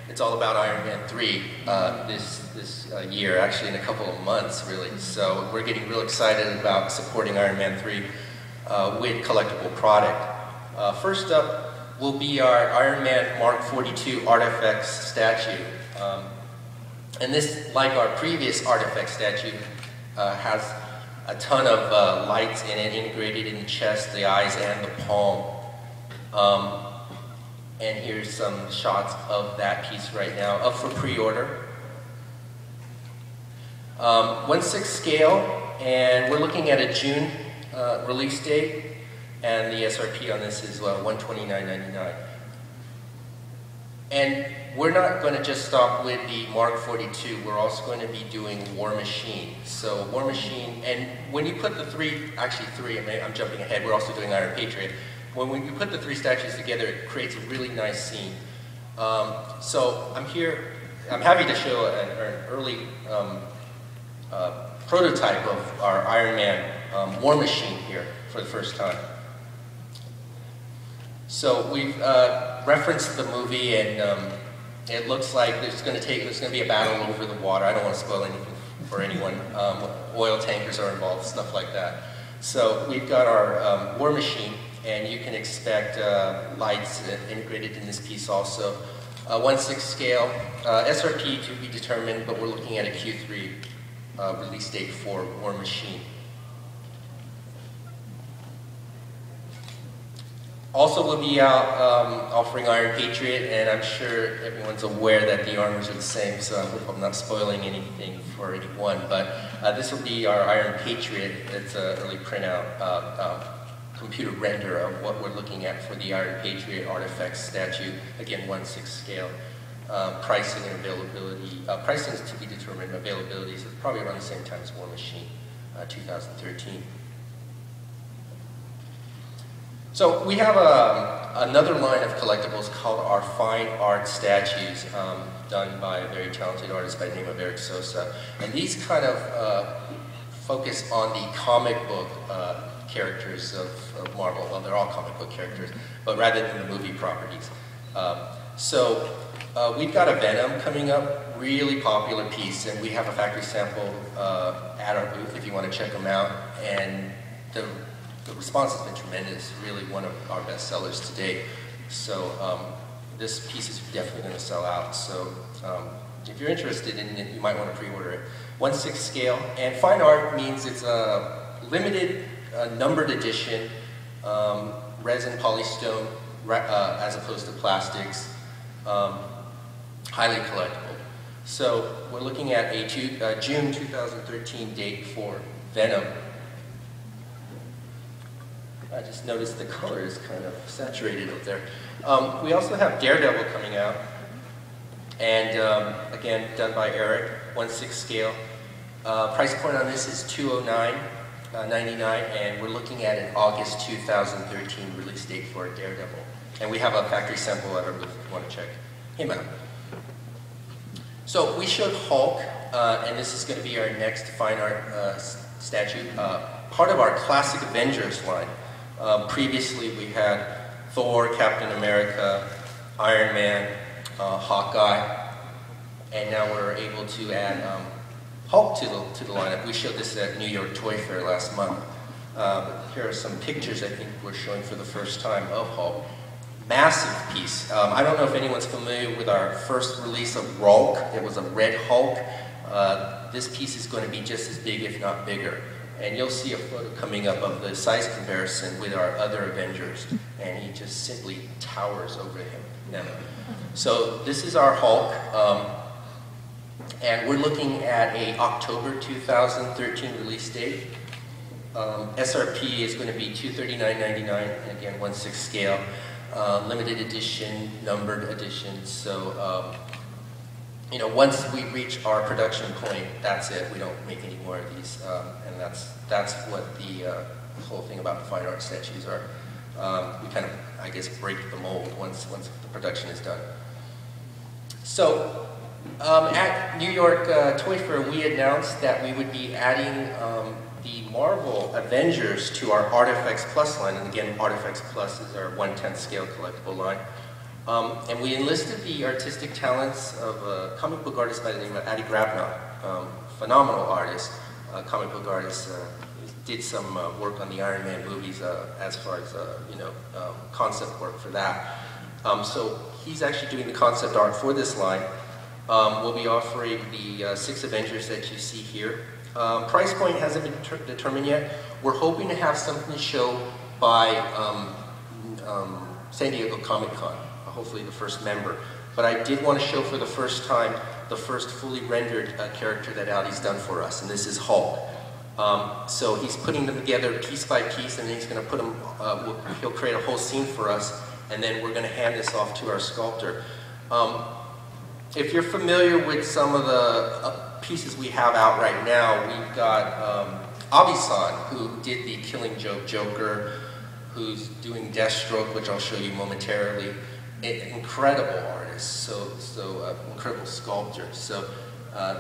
It's all about Iron Man 3 this year, actually in a couple of months, really. So we're getting real excited about supporting Iron Man 3 with collectible product. First up will be our Iron Man Mark 42 Artifacts statue. And this, like our previous Artifact statue, has a ton of lights in it, integrated in the chest, the eyes, and the palm. And here's some shots of that piece right now, up for pre-order. 1/6 scale, and we're looking at a June release date, and the SRP on this is $129.99. And we're not going to just stop with the Mark 42, we're also going to be doing War Machine. So War Machine, and when you put the three, I'm jumping ahead, we're also doing Iron Patriot. When you put the three statues together, it creates a really nice scene. So I'm happy to show an early prototype of our Iron Man War Machine here for the first time. So we've referenced the movie, and it looks like there's going to be a battle over the water. I don't want to spoil anything for anyone. Oil tankers are involved, stuff like that. So we've got our War Machine, and you can expect lights integrated in this piece also. 1/6 scale, SRP to be determined, but we're looking at a Q3 release date for War Machine. Also, we'll be out offering Iron Patriot, and I'm sure everyone's aware that the armors are the same, so I hope I'm not spoiling anything for anyone. But this will be our Iron Patriot. It's an early printout, computer render of what we're looking at for the Iron Patriot Artifacts statue. Again, 1/6 scale. Pricing and availability. Pricing is to be determined. Availability is probably around the same time as War Machine, 2013. So we have another line of collectibles called our Fine Art Statues, done by a very talented artist by the name of Eric Sosa. And these kind of focus on the comic book characters of Marvel. Well, they're all comic book characters, but rather than the movie properties. So we've got a Venom coming up, really popular piece, and we have a factory sample at our booth if you want to check them out. And the response has been tremendous, really one of our best sellers to date. So this piece is definitely going to sell out. So if you're interested in it, you might want to pre-order it. 1/6 scale, and fine art means it's a limited numbered edition, resin polystone as opposed to plastics, highly collectible. So we're looking at a June 2013 date for Venom. I just noticed the color is kind of saturated up there. We also have Daredevil coming out, and again, done by Eric, 1/6 scale. Price point on this is $209.99, and we're looking at an August 2013 release date for Daredevil. And we have a factory sample at our booth if you want to check him out. So we showed Hulk, and this is going to be our next fine art statue, part of our classic Avengers line. Previously we had Thor, Captain America, Iron Man, Hawkeye, and now we're able to add Hulk to the lineup. We showed this at New York Toy Fair last month. Here are some pictures I think we're showing for the first time of Hulk. Massive piece. I don't know if anyone's familiar with our first release of Hulk. It was a red Hulk. This piece is going to be just as big, if not bigger. And you'll see a photo coming up of the size comparison with our other Avengers, and he just simply towers over him now. So this is our Hulk, and we're looking at a October 2013 release date. SRP is going to be $239.99, and again 1/6 scale, limited edition, numbered edition. So you know, once we reach our production point, that's it. We don't make any more of these, and that's what the whole thing about the fine art statues are. We kind of, I guess, break the mold once the production is done. So at New York Toy Fair, we announced that we would be adding the Marvel Avengers to our Artifacts Plus line, and again, Artifacts Plus is our 1/10 scale collectible line. And we enlisted the artistic talents of a comic book artist by the name of Adi Grabnow, phenomenal artist, comic book artist. Did some work on the Iron Man movies as far as concept work for that. So he's actually doing the concept art for this line. We'll be offering the 6 Avengers that you see here. Price point hasn't been determined yet. We're hoping to have something to show by San Diego Comic-Con, hopefully the first member. But I did want to show for the first time the first fully rendered character that Adi's done for us, and this is Hulk. So he's putting them together piece by piece, and then he's going to put them, he'll create a whole scene for us, and then we're going to hand this off to our sculptor. If you're familiar with some of the pieces we have out right now, we've got Abe-san, who did the Killing Joke Joker, who's doing Deathstroke, which I'll show you momentarily. An incredible artist, so incredible sculptor. So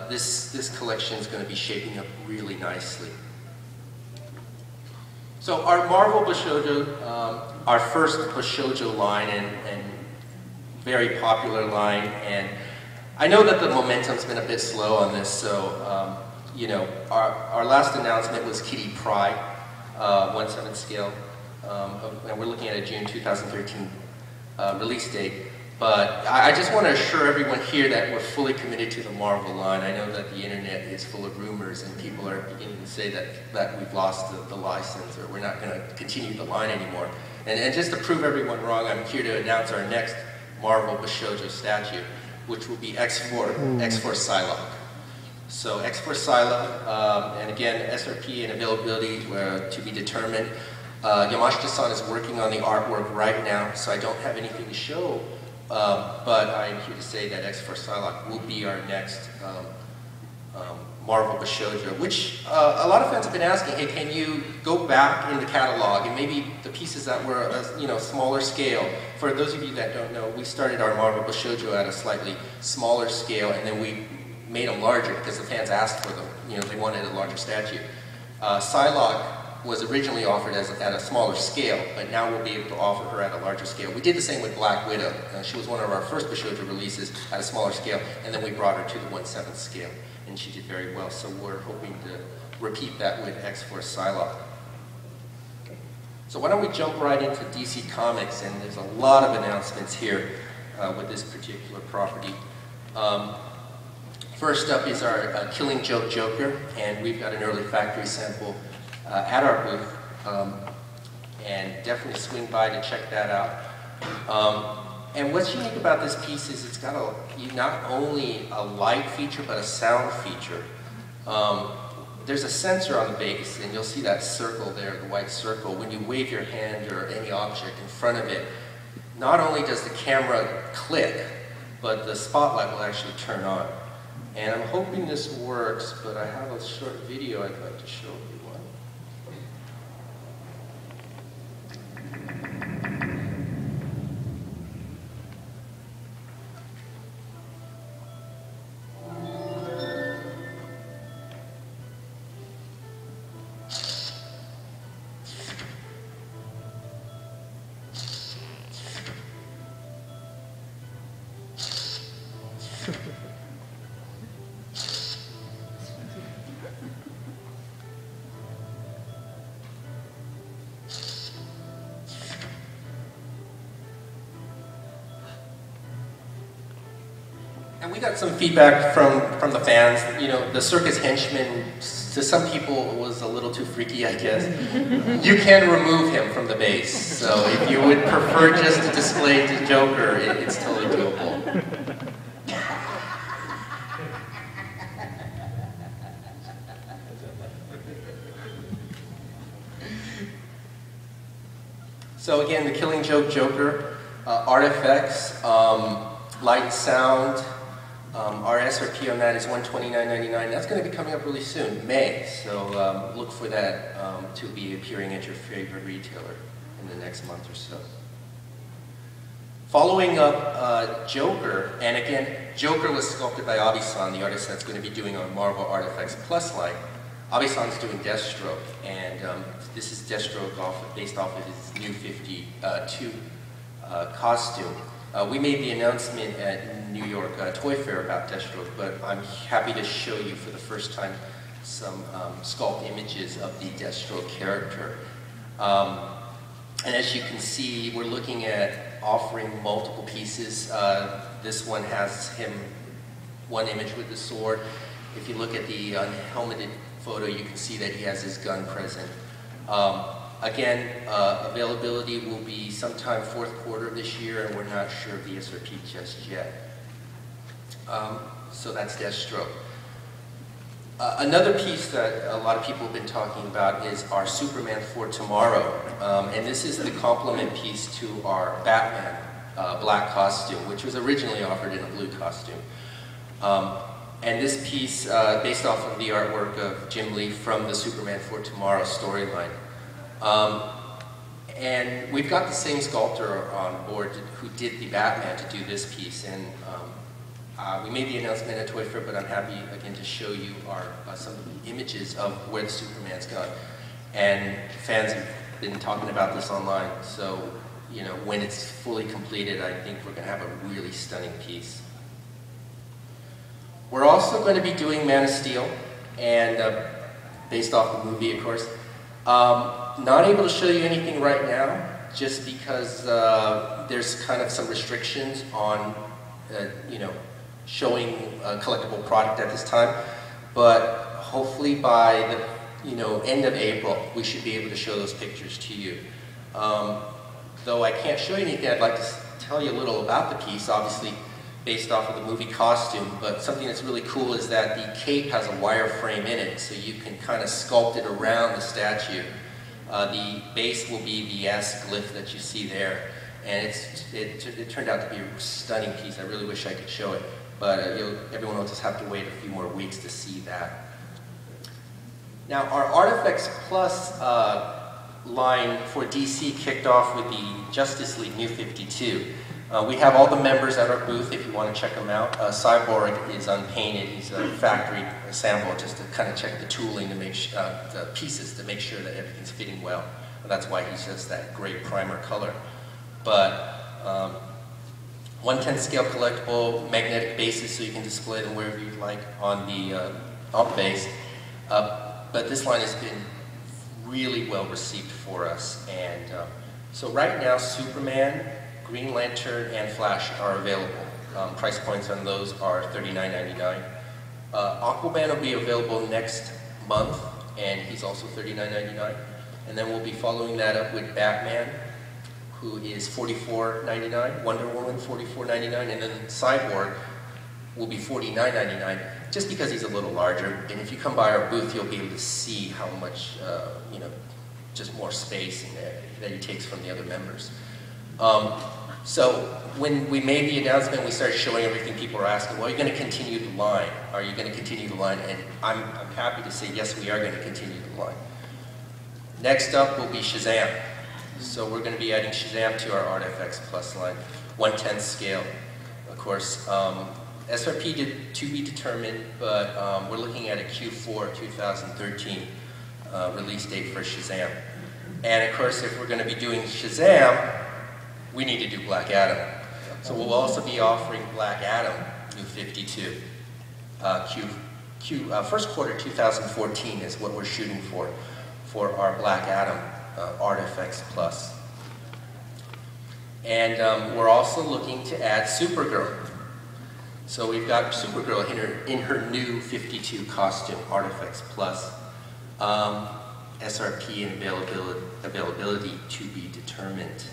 this collection is going to be shaping up really nicely. So our Marvel Bashoujo, our first Bashoujo line, and very popular line, and I know that the momentum's been a bit slow on this, so our last announcement was Kitty Pryde, 1/7 scale, and we're looking at a June 2013 release date. But I just want to assure everyone here that we're fully committed to the Marvel line. I know that the internet is full of rumors and people are beginning to say that we've lost the license or we're not going to continue the line anymore. And just to prove everyone wrong, I'm here to announce our next Marvel Bashoujo statue, which will be X-Force Psylocke. So X-Force Psylocke, and again, SRP and availability to be determined. Yamashita-san is working on the artwork right now, so I don't have anything to show. But I am here to say that X-Force Psylocke will be our next Marvel Bashoujo, which a lot of fans have been asking, hey, can you go back in the catalog and maybe the pieces that were smaller scale. For those of you that don't know, we started our Marvel Bashoujo at a slightly smaller scale, and then we made them larger because the fans asked for them. They wanted a larger statue. Psylocke was originally offered at a smaller scale, but now we'll be able to offer her at a larger scale. We did the same with Black Widow. She was one of our first Bashoujo releases at a smaller scale, and then we brought her to the 1/7 scale, and she did very well. So we're hoping to repeat that with X-Force Psylocke. So why don't we jump right into DC Comics, and there's a lot of announcements here with this particular property. First up is our Killing Joke Joker, and we've got an early factory sample at our booth, and definitely swing by to check that out. And what's unique about this piece is it's got not only a light feature, but a sound feature. There's a sensor on the base, and you'll see that circle there, the white circle. When you wave your hand or any object in front of it, not only does the camera click, but the spotlight will actually turn on. And I'm hoping this works, but I have a short video I'd like to show everyone. And we got some feedback from the fans. The circus henchman, to some people, was a little too freaky, I guess. You can remove him from the base. So if you would prefer just to display the Joker, it's totally doable. So again, the Killing Joke Joker, artifacts, light, sound. Our SRP on that is $129.99. That's going to be coming up really soon, May. So look for that to be appearing at your favorite retailer in the next month or so. Following up Joker, and again, Joker was sculpted by Abe-san, the artist that's going to be doing our Marvel Artifacts Plus line. Abe-san's doing Deathstroke, and this is Deathstroke based off of his new 52 costume. We made the announcement at New York Toy Fair about Deathstroke, but I'm happy to show you for the first time some sculpt images of the Deathstroke character. And as you can see, we're looking at offering multiple pieces. This one has him, one image with the sword. If you look at the unhelmeted photo, you can see that he has his gun present. Again, availability will be sometime fourth quarter of this year, and we're not sure of the SRP just yet. So that's Deathstroke. Another piece that a lot of people have been talking about is our Superman for Tomorrow. And this is the complement piece to our Batman black costume, which was originally offered in a blue costume. And this piece, based off of the artwork of Jim Lee from the Superman for Tomorrow storyline. And we've got the same sculptor on board who did the Batman to do this piece. And we made the announcement at Toy Fair, but I'm happy again to show you some of the images of where the Superman's gone. And fans have been talking about this online, so you know, when it's fully completed, I think we're going to have a really stunning piece. We're also going to be doing Man of Steel, and based off the movie, of course. Not able to show you anything right now, just because there's kind of some restrictions on, you know, showing a collectible product at this time. But hopefully by the end of April, we should be able to show those pictures to you. Though I can't show you anything, I'd like to tell you a little about the piece, obviously based off of the movie costume, but something that's really cool is that the cape has a wireframe in it, so you can kind of sculpt it around the statue. The base will be the S glyph that you see there, and it turned out to be a stunning piece. I really wish I could show it, but everyone will just have to wait a few more weeks to see that. Now, our Artifacts Plus line for DC kicked off with the Justice League New 52. We have all the members at our booth if you want to check them out. Cyborg is unpainted. He's a factory assemble just to kind of check the tooling to make the pieces to make sure that everything's fitting well. And that's why he's just that gray primer color. But 1/10 scale collectible magnetic bases, so you can display them wherever you'd like on the base. But this line has been really well received for us. And so right now, Superman, Green Lantern, and Flash are available. Price points on those are $39.99. Aquaman will be available next month, and he's also $39.99. And then we'll be following that up with Batman, who is $44.99, Wonder Woman $44.99, and then Cyborg will be $49.99, just because he's a little larger. And if you come by our booth, you'll be able to see how much, just more space in there that he takes from the other members. So when we made the announcement, we started showing everything. People were asking, well, are you going to continue the line? Are you going to continue the line? And I'm happy to say, yes, we are going to continue the line. Next up will be Shazam. So we're going to be adding Shazam to our Artifacts Plus line, 1/10 scale. Of course, SRP to be determined, but we're looking at a Q4 2013 release date for Shazam. And of course, if we're going to be doing Shazam, we need to do Black Adam. So we'll also be offering Black Adam New 52. First quarter 2014 is what we're shooting for our Black Adam Artifacts Plus. And we're also looking to add Supergirl. So we've got Supergirl in her new 52 costume, Artifacts Plus. SRP and availability to be determined.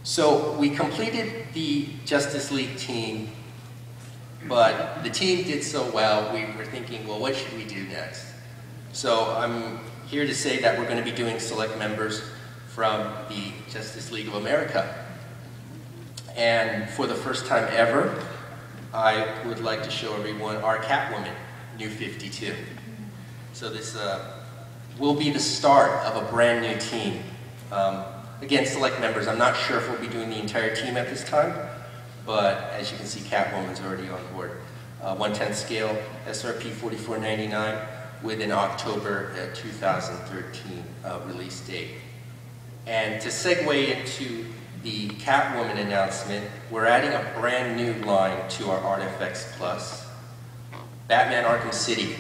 So we completed the Justice League team, but the team did so well, we were thinking, well, what should we do next? So I'm here to say that we're going to be doing select members from the Justice League of America. And for the first time ever, I would like to show everyone our Catwoman, New 52. So this will be the start of a brand new team. Again, select members. I'm not sure if we'll be doing the entire team at this time, but as you can see, Catwoman's already on board. 1/10 scale, SRP $44.99 with an October 2013 release date. And to segue into the Catwoman announcement, we're adding a brand new line to our Artifacts Plus, Batman Arkham City.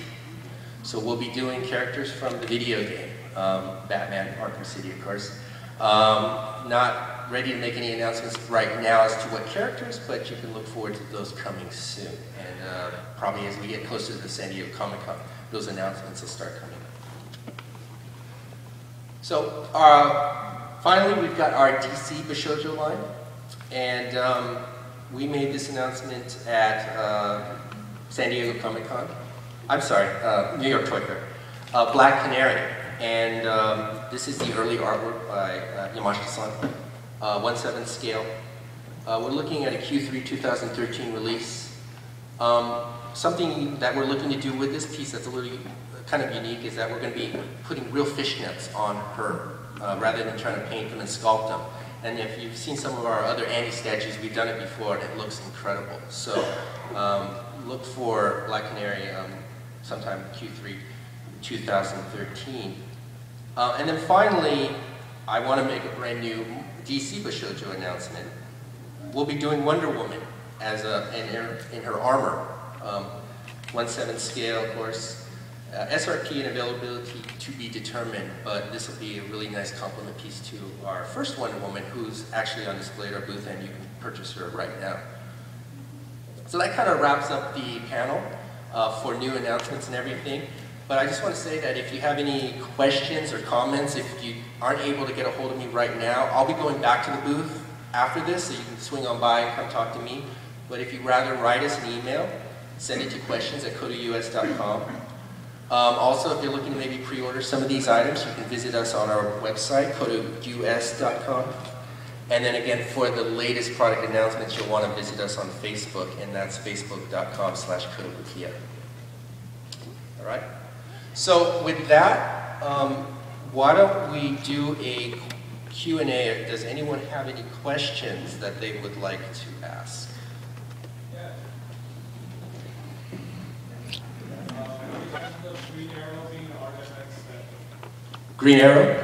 So we'll be doing characters from the video game, Batman Arkham City, of course. Not ready to make any announcements right now as to what characters, but you can look forward to those coming soon. And probably as we get closer to the San Diego Comic-Con, those announcements will start coming up. So finally, we've got our DC Bashoujo line. And we made this announcement at San Diego Comic-Con. I'm sorry, New York Toy Fair. Black Canary. And this is the early artwork by Yamashita-san, 1/7 scale. We're looking at a Q3 2013 release. Something that we're looking to do with this piece that's a little kind of unique is that we're going to be putting real fishnets on her, rather than trying to paint them and sculpt them. And if you've seen some of our other Annie statues, we've done it before and it looks incredible. So look for Black Canary sometime Q3 2013 and then finally, I want to make a brand new DC Bashoujo announcement. We'll be doing Wonder Woman as in her armor, 1/7 scale, of course. SRP and availability to be determined, but this will be a really nice complement piece to our first Wonder Woman, who's actually on display at our booth, and you can purchase her right now. So that kind of wraps up the panel for new announcements and everything. But I just want to say that if you have any questions or comments, if you aren't able to get a hold of me right now, I'll be going back to the booth after this, so you can swing on by and come talk to me. But if you'd rather write us an email, send it to questions@kotous.com. Also, if you're looking to maybe pre-order some of these items, you can visit us on our website, kotous.com. And then again, for the latest product announcements, you'll want to visit us on Facebook, and that's facebook.com/Kotobukiya. All right? So with that, why don't we do a Q&A? Does anyone have any questions that they would like to ask? Green Arrow?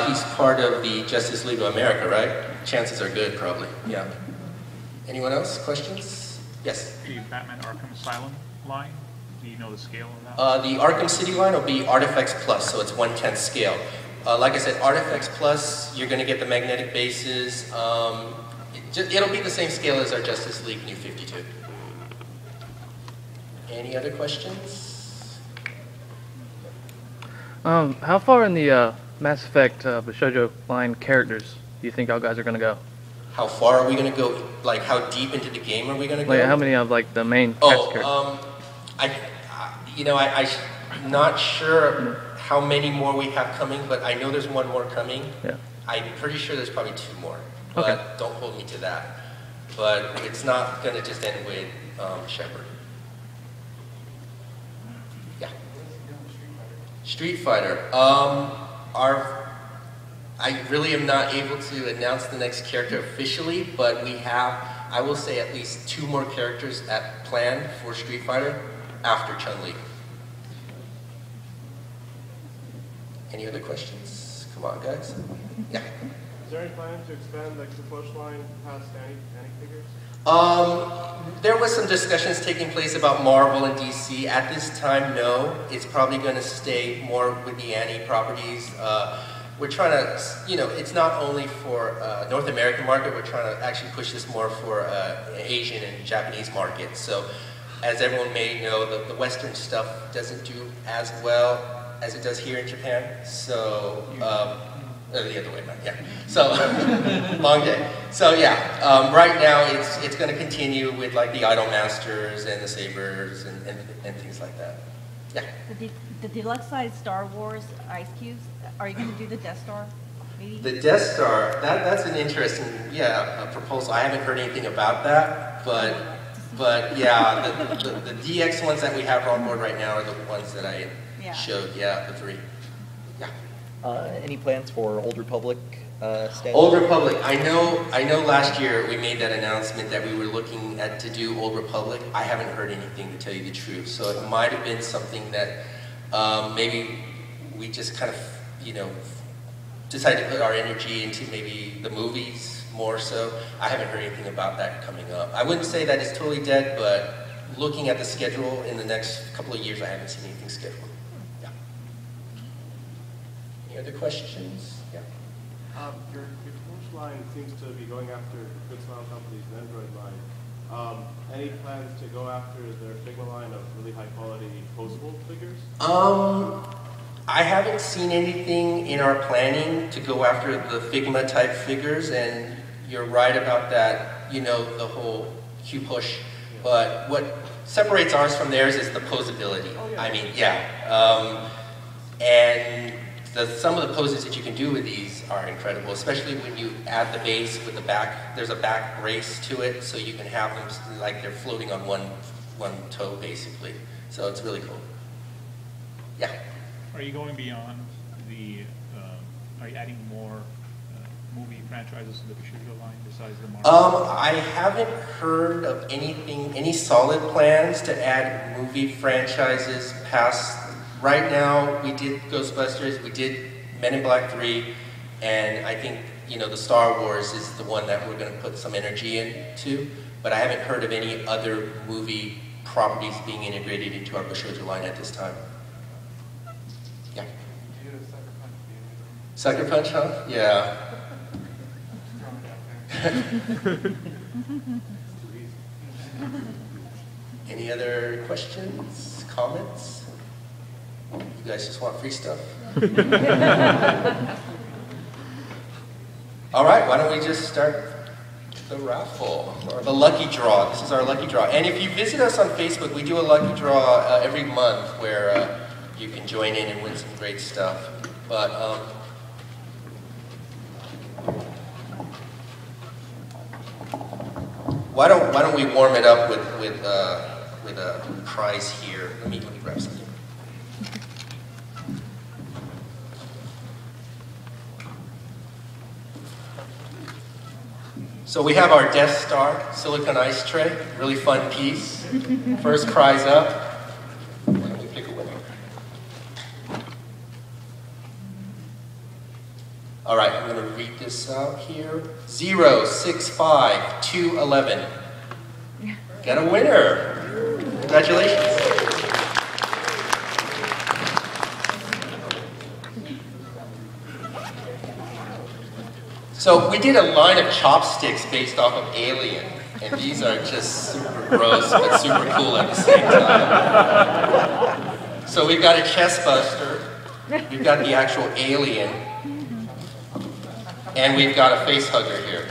He's part of the Justice League of America, right? Chances are good, probably. Yeah. Anyone else? Questions? Yes? The Batman Arkham Asylum line, do you know the scale of that? The Arkham City line will be Artifacts Plus, so it's 1/10 scale. Like I said, Artifacts Plus, you're going to get the magnetic bases. It'll be the same scale as our Justice League New 52. Any other questions? How far in the Mass Effect Bashoujo line characters do you think y'all guys are going to go? How far are we going to go? Like, how deep into the game are we going to go? Like, how many of, like, the main characters? I'm not sure how many more we have coming, but I know there's one more coming. Yeah. I'm pretty sure there's probably 2 more, but okay. Don't hold me to that. But it's not going to just end with Shepard. Yeah. Street Fighter. I really am not able to announce the next character officially, but we have, I will say, at least 2 more characters planned for Street Fighter after Chun-Li. Any other questions? Come on, guys. Yeah. Is there any plan to expand the push line past Annie figures? There was some discussions taking place about Marvel and DC. At this time, no. It's probably going to stay more with the Annie properties. We're trying to, it's not only for North American market, we're trying to actually push this more for Asian and Japanese markets. So, as everyone may know, the Western stuff doesn't do as well as it does here in Japan. So, the other way around, yeah. So, long day. So yeah, right now it's going to continue with like the Idol Masters and the Sabers and things like that. Yeah. The deluxe size Star Wars ice cubes, are you going to do the Death Star? Maybe? The Death Star, that's an interesting, proposal. I haven't heard anything about that, but yeah, the DX ones that we have on board right now are the ones that I showed, the 3. Yeah. Any plans for Old Republic statues? Old Republic. I know last year we made that announcement that we were looking at to do Old Republic. I haven't heard anything, to tell you the truth. So it might have been something that maybe we just kind of, decided to put our energy into maybe the movies more so. I haven't heard anything about that coming up. I wouldn't say that it's totally dead, but looking at the schedule in the next couple of years, I haven't seen anything scheduled. Yeah. Any other questions? Yeah. Your push line seems to be going after Good Smile Company's Android line. Any plans to go after their Figma line of really high quality posable figures? I haven't seen anything in our planning to go after the Figma type figures, and you're right about that, you know, the whole Q push. But what separates ours from theirs is the posability. Oh, yeah. I mean, yeah. And some of the poses that you can do with these are incredible, especially when you add the base with the back. There's a back brace to it, so you can have them like they're floating on one toe, basically. So it's really cool. Yeah. Are you going beyond the, are you adding more movie franchises to the Bushido line besides the Marvel? I haven't heard of any solid plans to add movie franchises past. Right now, we did Ghostbusters, we did Men in Black 3, and I think, you know, the Star Wars is the one that we're going to put some energy into, but I haven't heard of any other movie properties being integrated into our Bushido line at this time. Yeah. Sucker Punch, huh? Yeah. Any other questions, comments? You guys just want free stuff? All right, why don't we just start the raffle, or the lucky draw. This is our lucky draw. And if you visit us on Facebook, we do a lucky draw every month where you can join in and win some great stuff. But why don't we warm it up with a prize here? Let me grab something. So we have our Death Star silicone ice tray, really fun piece. First prize up. Why don't we pick a winner? All right, I'm going to read this out here. 065211. Got a winner. Congratulations. So we did a line of chopsticks based off of Alien, and these are just super gross but super cool at the same time. So we've got a chest buster, we've got the actual Alien, and we've got a face hugger here.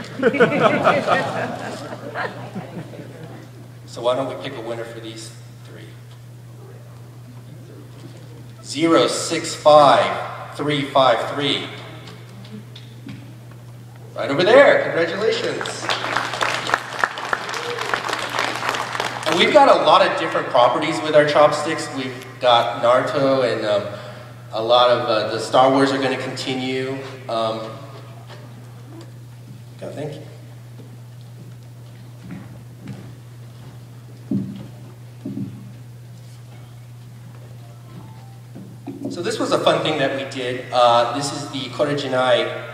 So why don't we pick a winner for these three? 065353. Right over there, congratulations. And we've got a lot of different properties with our chopsticks. We've got Naruto, and a lot of the Star Wars are going to continue. God, thank you. So this was a fun thing that we did. This is the Kotobukiya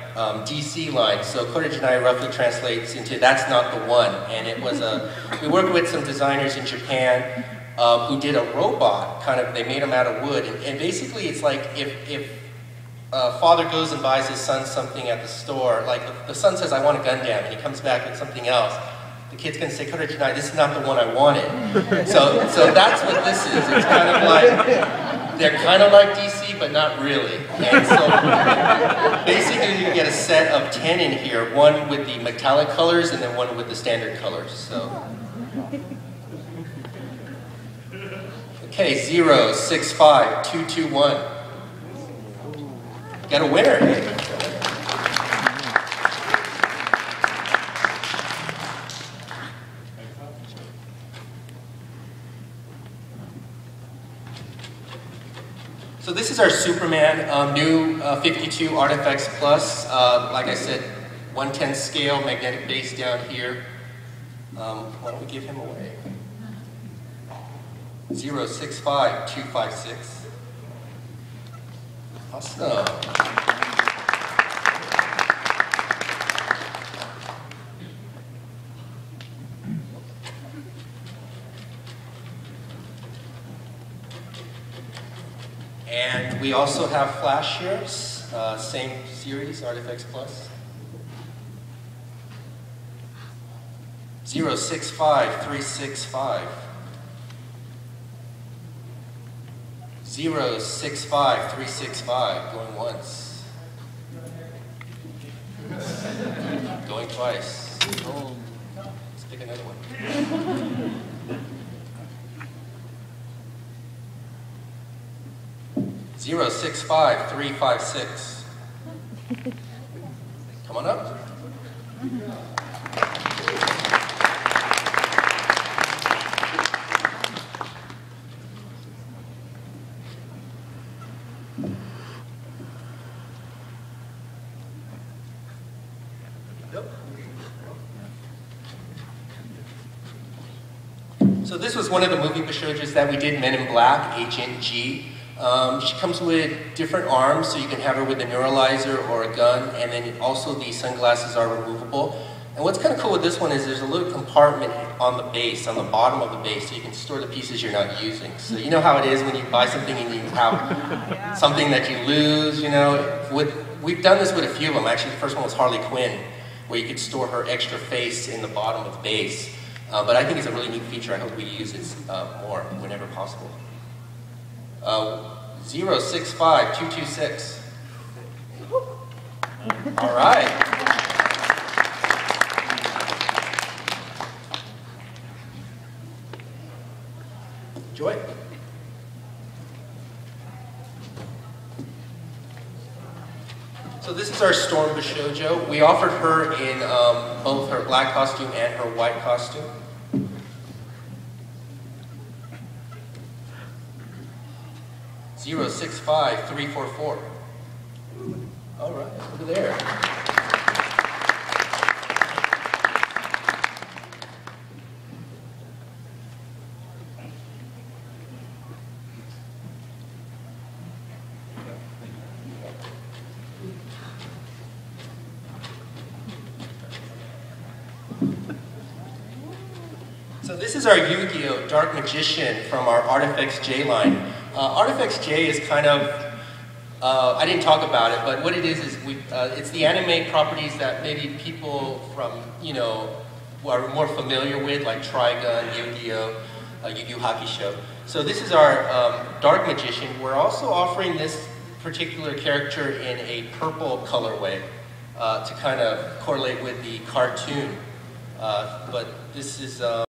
DC line. So Kotobukiya roughly translates into "that's not the one," and it was we worked with some designers in Japan who did a robot. They made them out of wood, and basically it's like if father goes and buys his son something at the store, like the son says, "I want a Gundam," and he comes back with something else. The kid's going to say, "Kotobukiya, this is not the one I wanted." So that's what this is. It's kind of like, they're kind of like DC, but not really. And so basically you get a set of 10 in here, one with the metallic colors and then one with the standard colors. So. Okay, 065221. Got a winner. So this is our Superman new 52 Artifacts Plus. Like I said, 1/10 scale, magnetic base down here. Why don't we give him away? 065256. Awesome. And we also have flash here, same series, Artifacts Plus. 065365. 065365, going once. Going twice. Oh, let's pick another one. 065356. Come on up. So this was one of the movie Bishoujas that we did, Men in Black, Agent G. She comes with different arms, so you can have her with a neuralizer or a gun, and then also the sunglasses are removable. And what's kind of cool with this one is there's a little compartment on the base, on the bottom of the base, so you can store the pieces you're not using. So you know how it is when you buy something and you have something that you lose, you know. We've done this with a few of them. Actually, the first one was Harley Quinn, where you could store her extra face in the bottom of the base. But I think it's a really neat feature. I hope we use it more whenever possible. 065226. All right. Joy. So this is our Storm Bishoujo. We offered her in both her black costume and her white costume. Zero 65344. All right, over there. So this is our Yu-Gi-Oh! Dark Magician from our Artifacts J line. Artifacts J is kind of, I didn't talk about it, but what it is it's the anime properties that maybe people from, you know, who are more familiar with, like Trigun, Yu-Gi-Oh!, Yu-Yu Hakusho. So this is our Dark Magician. We're also offering this particular character in a purple colorway to kind of correlate with the cartoon. But this is...